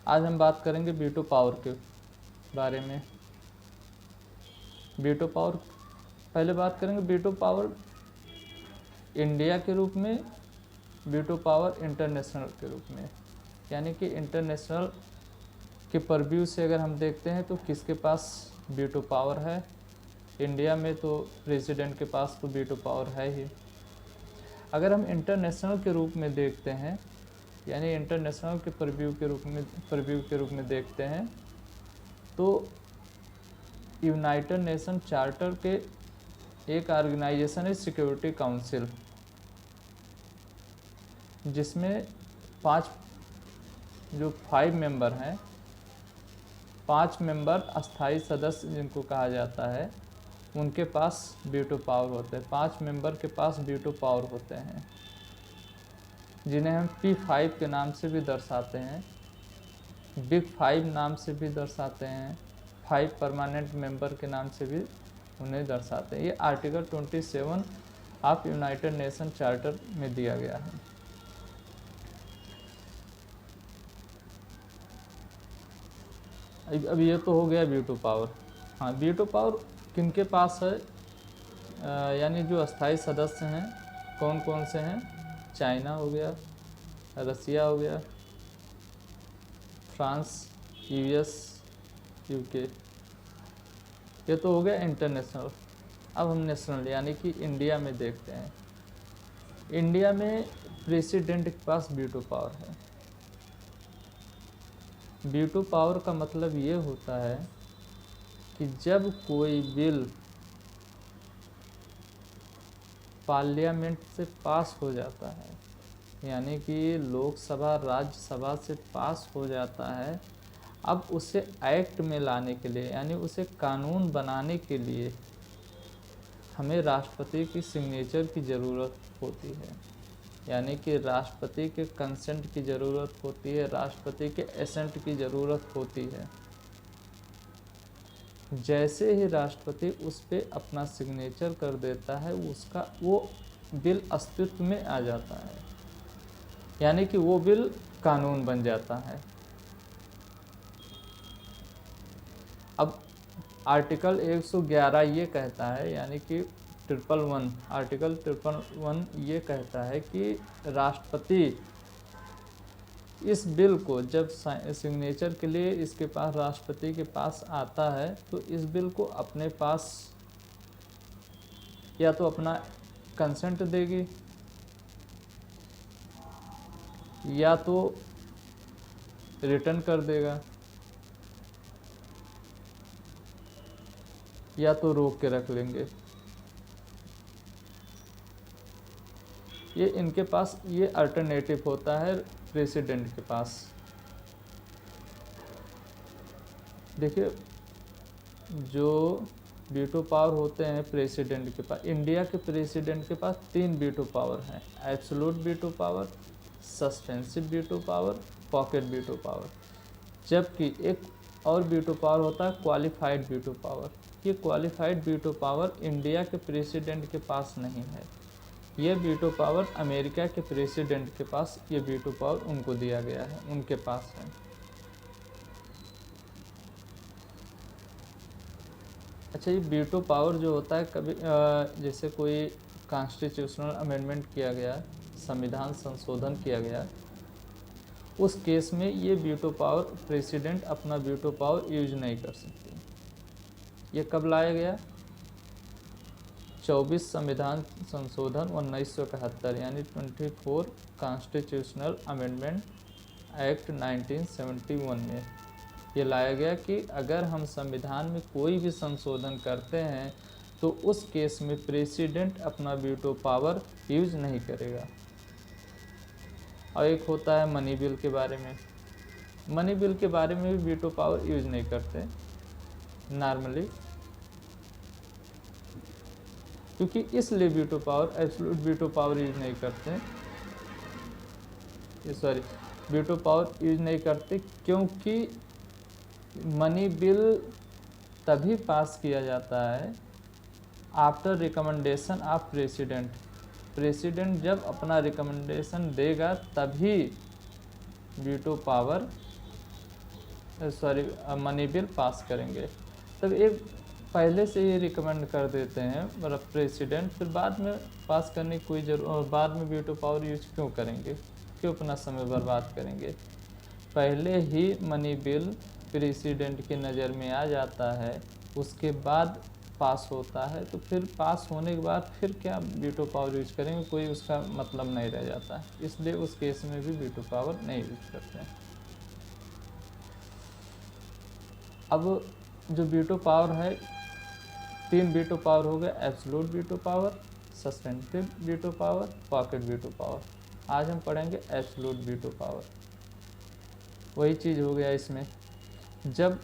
आज हम बात करेंगे वीटो पावर के बारे में। वीटो पावर, पहले बात करेंगे वीटो पावर इंडिया के रूप में, वीटो पावर इंटरनेशनल के रूप में। यानी कि इंटरनेशनल के परव्यू से अगर हम देखते हैं तो किसके पास वीटो पावर है। इंडिया में तो प्रेसिडेंट के पास तो वीटो पावर है ही। अगर हम इंटरनेशनल के रूप में देखते हैं, यानी इंटरनेशनल के परव्यू के रूप में देखते हैं, तो यूनाइटेड नेशन चार्टर के एक ऑर्गेनाइजेशन है सिक्योरिटी काउंसिल, जिसमें 5 मेंबर हैं, 5 मेंबर अस्थाई सदस्य जिनको कहा जाता है, उनके पास वीटो पावर होते हैं। 5 मेंबर के पास वीटो पावर होते हैं, जिन्हें हम P5 के नाम से भी दर्शाते हैं, बिग 5 नाम से भी दर्शाते हैं, 5 परमानेंट मेंबर के नाम से भी उन्हें दर्शाते हैं। ये article 27 of United nation charter में दिया गया है। अब ये तो हो गया वीटो पावर। हाँ, वीटो पावर किनके पास है, यानी जो अस्थाई सदस्य हैं कौन कौन से हैं। चाइना हो गया, रसिया हो गया, फ्रांस, यूएस, यूके। ये तो हो गया इंटरनेशनल। अब हम नेशनल यानी कि इंडिया में देखते हैं। इंडिया में प्रेसिडेंट के पास वीटो पावर है। वीटो पावर का मतलब ये होता है कि जब कोई बिल पार्लियामेंट से पास हो जाता है, यानी कि लोकसभा राज्यसभा से पास हो जाता है, अब उसे एक्ट में लाने के लिए, यानी उसे कानून बनाने के लिए हमें राष्ट्रपति की सिग्नेचर की ज़रूरत होती है। यानी कि राष्ट्रपति के कंसेंट की ज़रूरत होती है, राष्ट्रपति के एसेंट की ज़रूरत होती है। जैसे ही राष्ट्रपति उस पर अपना सिग्नेचर कर देता है, वो बिल अस्तित्व में आ जाता है, यानी कि वो बिल कानून बन जाता है। अब आर्टिकल 111 ये कहता है, यानी कि आर्टिकल 111 ये कहता है कि राष्ट्रपति इस बिल को जब सिग्नेचर के लिए इसके पास राष्ट्रपति के पास आता है, तो इस बिल को अपने पास या तो अपना कंसेंट देगी, या तो रिटर्न कर देगा, या तो रोक के रख लेंगे। ये इनके पास ये अल्टरनेटिव होता है प्रेसिडेंट के पास। देखिए, जो वीटो पावर होते हैं प्रेसिडेंट के पास, इंडिया के प्रेसिडेंट के पास 3 वीटो पावर हैं: absolute veto power, suspensive veto power, pocket veto power. जबकि एक और वीटो पावर होता है क्वालिफाइड वीटो पावर। ये क्वालिफाइड वीटो पावर इंडिया के प्रेसिडेंट के पास नहीं है। ये वीटो पावर अमेरिका के प्रेसिडेंट के पास, ये वीटो पावर उनको दिया गया है, उनके पास है। अच्छा, ये वीटो पावर जो होता है, कभी जैसे कोई कॉन्स्टिट्यूशनल अमेंडमेंट किया गया, संविधान संशोधन किया गया, उस केस में ये वीटो पावर प्रेसिडेंट अपना वीटो पावर यूज नहीं कर सकते। ये कब लाया गया? 24 संविधान संशोधन 1971, यानी 24 कॉन्स्टिट्यूशनल अमेंडमेंट एक्ट 1971 में ये लाया गया कि अगर हम संविधान में कोई भी संशोधन करते हैं तो उस केस में प्रेसिडेंट अपना वीटो पावर यूज नहीं करेगा। और एक होता है मनी बिल के बारे में। मनी बिल के बारे में भी वीटो पावर यूज नहीं करते नॉर्मली, क्योंकि इसलिए veto power, absolute veto power use नहीं करते, वीटो पावर यूज नहीं करते, क्योंकि मनी बिल तभी पास किया जाता है after recommendation of president. President जब अपना रिकमेंडेशन देगा तभी veto power money bill pass करेंगे, तब एक पहले से ही रिकमेंड कर देते हैं मतलब प्रेसिडेंट, फिर बाद में पास करने की कोई बाद में वीटो पावर यूज क्यों करेंगे, क्यों अपना समय बर्बाद करेंगे। पहले ही मनी बिल प्रेसिडेंट की नज़र में आ जाता है, उसके बाद पास होता है, तो फिर पास होने के बाद फिर क्या वीटो पावर यूज करेंगे, कोई उसका मतलब नहीं रह जाता है। इसलिए उस केस में भी वीटो पावर नहीं यूज करते हैं। अब जो वीटो पावर है, 3 वीटो पावर हो गया, absolute veto power, suspensive veto power, pocket veto power. आज हम पढ़ेंगे एब्सोल्यूट वीटो पावर। वही चीज़ हो गया इसमें, जब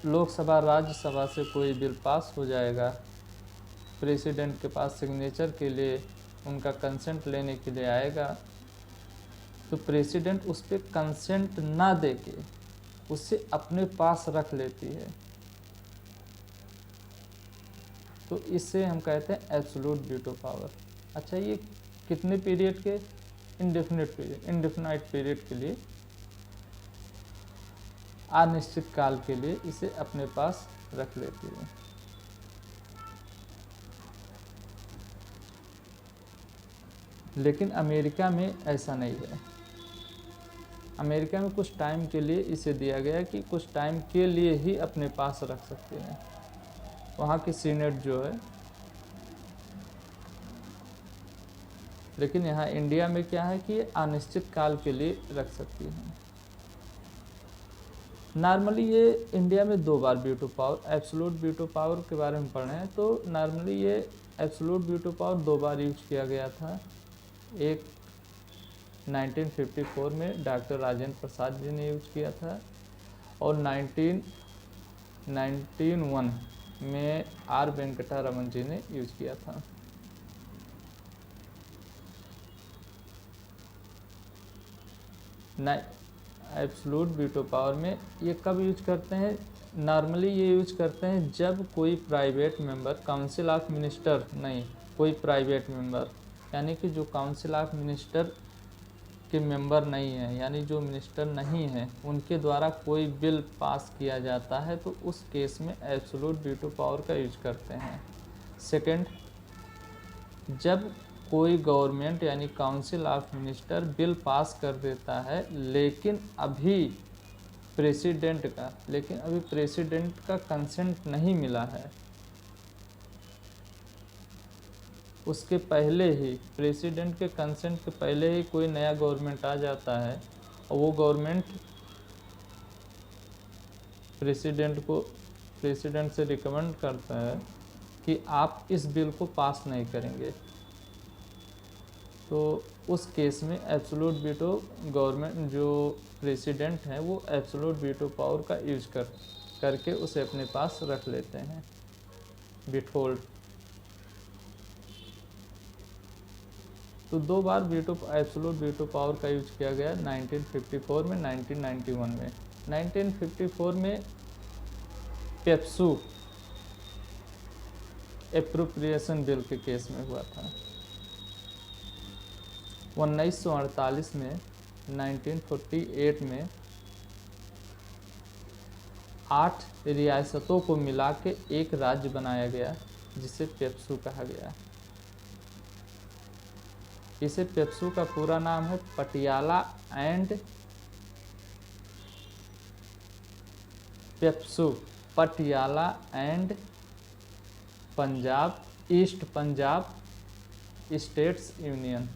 लोकसभा राज्यसभा से कोई बिल पास हो जाएगा, प्रेसिडेंट के पास सिग्नेचर के लिए उनका कंसेंट लेने के लिए आएगा, तो प्रेसिडेंट उस पर कंसेंट ना देके उसे अपने पास रख लेती है, तो इससे हम कहते हैं एब्सोल्यूट वीटो पावर। अच्छा, ये कितने पीरियड के, इंडेफिनाइट पीरियड के लिए, अनिश्चित काल के लिए इसे अपने पास रख लेती है। लेकिन अमेरिका में ऐसा नहीं है। अमेरिका में कुछ टाइम के लिए इसे दिया गया कि कुछ टाइम के लिए ही अपने पास रख सकते हैं, वहाँ की सीनेट जो है। लेकिन यहाँ इंडिया में क्या है कि अनिश्चित काल के लिए रख सकती है। नॉर्मली ये इंडिया में 2 बार veto power, absolute veto power के बारे में पढ़ रहे हैं, तो नॉर्मली ये एब्सोल्यूट वीटो पावर 2 बार यूज किया गया था। एक 1954 में डॉक्टर राजेंद्र प्रसाद जी ने यूज किया था, और 1991 में आर वेंकटा रमन जी ने यूज किया था। एब्सोल्यूट वीटो पावर में ये कब यूज करते हैं, नॉर्मली ये यूज करते हैं जब कोई private member, council of minister नहीं, कोई प्राइवेट मेंबर, यानी कि जो काउंसिल ऑफ मिनिस्टर के मेंबर नहीं है, यानी जो मिनिस्टर नहीं है, उनके द्वारा कोई बिल पास किया जाता है, तो उस केस में एब्सोल्यूट वीटो पावर का यूज करते हैं। सेकंड, जब कोई गवर्नमेंट यानी council of minister bill pass कर देता है, लेकिन अभी प्रेसिडेंट का कंसेंट नहीं मिला है, उसके पहले ही, प्रेसिडेंट के कंसेंट के पहले ही कोई नया गवर्नमेंट आ जाता है, और वो गवर्नमेंट प्रेसिडेंट से रिकमेंड करता है कि आप इस बिल को पास नहीं करेंगे, तो उस केस में एब्सोल्यूट वीटो, गवर्नमेंट जो प्रेसिडेंट है वो एब्सोल्यूट वीटो पावर का यूज करके उसे अपने पास रख लेते हैं, विथहोल्ड। तो 2 बार एब्सोल्यूट वीटो पावर का यूज किया गया, 1954 में, 1991 में। 1954 में पेप्सू एप्रोप्रिएशन बिल के केस में हुआ था। 1948 में, 1948 में 8 रियासतों को मिला के एक राज्य बनाया गया, जिसे पेप्सू कहा गया। इसे पेप्सू का पूरा नाम है Patiala and Punjab, east Punjab states union.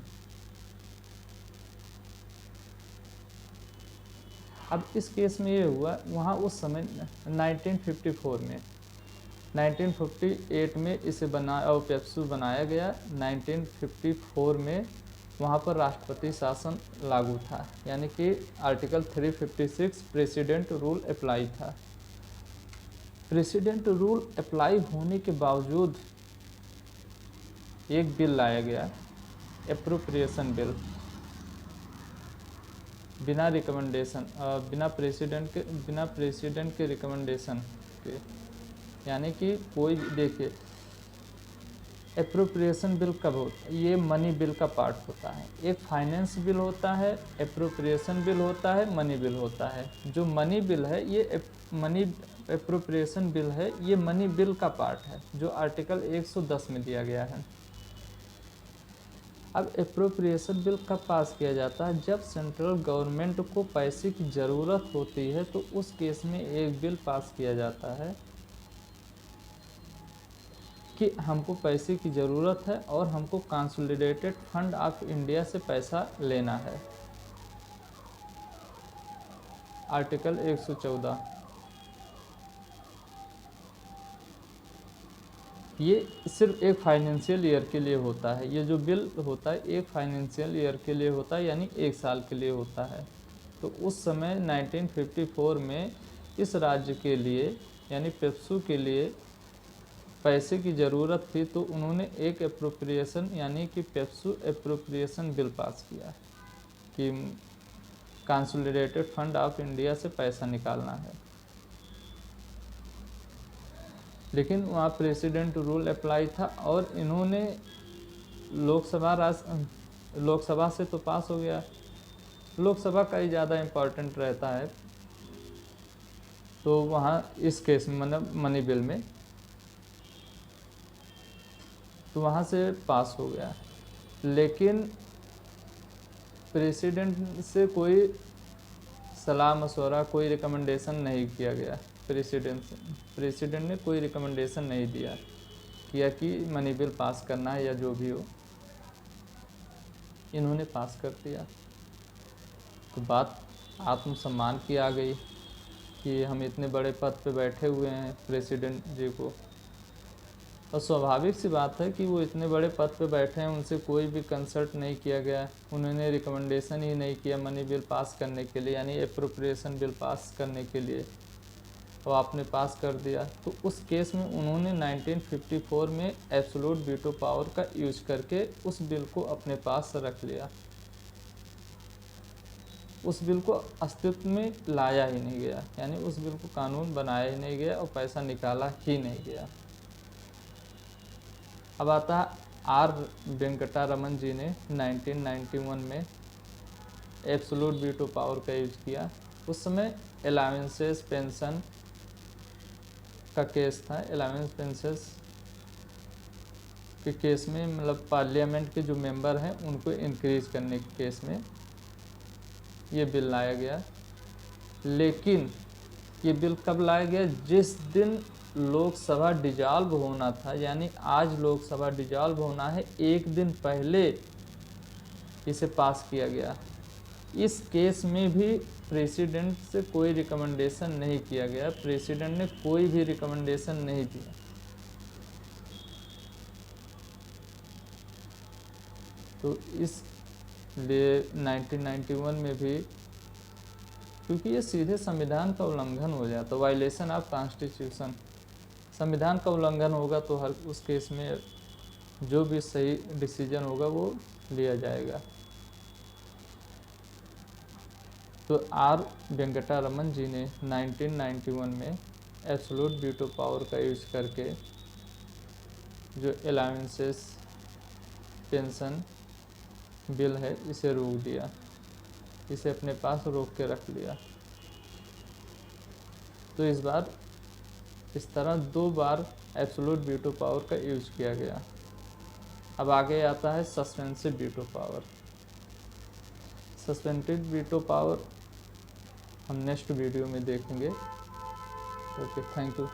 अब इस केस में ये हुआ, वहाँ उस समय 1954 में, 1958 में इसे पेप्सू बनाया गया। 1954 में वहाँ पर राष्ट्रपति शासन लागू था, यानी कि आर्टिकल 356 प्रेसिडेंट रूल अप्लाई था। प्रेसिडेंट रूल अप्लाई होने के बावजूद एक बिल लाया गया, एप्रोप्रिएशन बिल, बिना प्रेसिडेंट के रिकमेंडेशन के, यानी कि कोई, देखिए एप्रोप्रिएशन बिल कब होता है? ये मनी बिल का पार्ट होता है। एक फाइनेंस बिल होता है, एप्रोप्रिएशन बिल होता है, मनी बिल होता है। जो मनी बिल है ये मनी एप्रोप्रिएशन बिल है, ये मनी बिल का पार्ट है जो आर्टिकल 110 में दिया गया है। अब एप्रोप्रिएशन बिल कब पास किया जाता है? जब सेंट्रल गवर्नमेंट को पैसे की ज़रूरत होती है तो उस केस में एक बिल पास किया जाता है कि हमको पैसे की ज़रूरत है और हमको कंसोलिडेटेड फंड ऑफ इंडिया से पैसा लेना है। आर्टिकल 114। ये सिर्फ एक फाइनेंशियल ईयर के लिए होता है। ये जो बिल होता है एक फाइनेंशियल ईयर के लिए होता है, यानी एक साल के लिए होता है। तो उस समय 1954 में इस राज्य के लिए यानी पेप्सू के लिए पैसे की ज़रूरत थी, तो उन्होंने एक एप्रोप्रिएशन यानी कि पेप्सू एप्रोप्रिएशन बिल पास किया कि कंसोलिडेटेड फंड ऑफ इंडिया से पैसा निकालना है। लेकिन वहाँ प्रेसिडेंट रूल अप्लाई था और इन्होंने लोकसभा से तो पास हो गया। लोकसभा का ही ज़्यादा इम्पोर्टेंट रहता है, तो वहाँ इस केस में मतलब मनी बिल में तो वहाँ से पास हो गया। लेकिन प्रेसिडेंट से कोई सलाह मशवरा, कोई रिकमेंडेशन नहीं किया गया। प्रेसिडेंट ने कोई रिकमेंडेशन नहीं किया कि मनी बिल पास करना है या जो भी हो, इन्होंने पास कर दिया। तो बात आत्मसम्मान की आ गई कि हम इतने बड़े पद पे बैठे हुए हैं प्रेसिडेंट जी को, और स्वाभाविक सी बात है कि वो इतने बड़े पद पे बैठे हैं, उनसे कोई भी कंसल्ट नहीं किया गया, उन्होंने रिकमेंडेशन ही नहीं किया मनी बिल पास करने के लिए यानी एप्रोप्रिएशन बिल पास करने के लिए, और आपने पास कर दिया। तो उस केस में उन्होंने 1954 में एब्सोल्यूट वीटो पावर का यूज करके उस बिल को अपने पास रख लिया। उस बिल को अस्तित्व में लाया ही नहीं गया, यानी उस बिल को कानून बनाया ही नहीं गया और पैसा निकाला ही नहीं गया। अब आता है आर वेंकटारमन जी ने 1991 में एब्सोल्यूट वीटो पावर का यूज किया। उस समय अलाउंसेस पेंशन का केस था। अलाउंस पेंशंस के केस में मतलब पार्लियामेंट के जो मेंबर हैं उनको इंक्रीज करने के केस में ये बिल लाया गया। लेकिन ये बिल कब लाया गया? जिस दिन लोकसभा डिजॉल्व होना था, यानी आज लोकसभा डिजॉल्व होना है, एक दिन पहले इसे पास किया गया। इस केस में भी प्रेसिडेंट से कोई रिकमेंडेशन नहीं किया गया, प्रेसिडेंट ने कोई भी रिकमेंडेशन नहीं दिया। तो इसलिए 1991 में भी, क्योंकि ये सीधे संविधान का उल्लंघन हो जाता, वायलेशन ऑफ कॉन्स्टिट्यूशन, संविधान का उल्लंघन होगा तो हर उस केस में जो भी सही डिसीजन होगा वो लिया जाएगा। तो आर वेंकटारमन जी ने 1991 में एब्सोल्यूट वीटो पावर का यूज करके जो अलाउंसेस पेंशन बिल है इसे रोक दिया, इसे अपने पास रोक के रख लिया। तो इस तरह 2 बार एब्सोल्यूट वीटो पावर का यूज किया गया। अब आगे आता है suspensive veto power. Suspended veto power हम नेक्स्ट वीडियो में देखेंगे। Okay, thank you.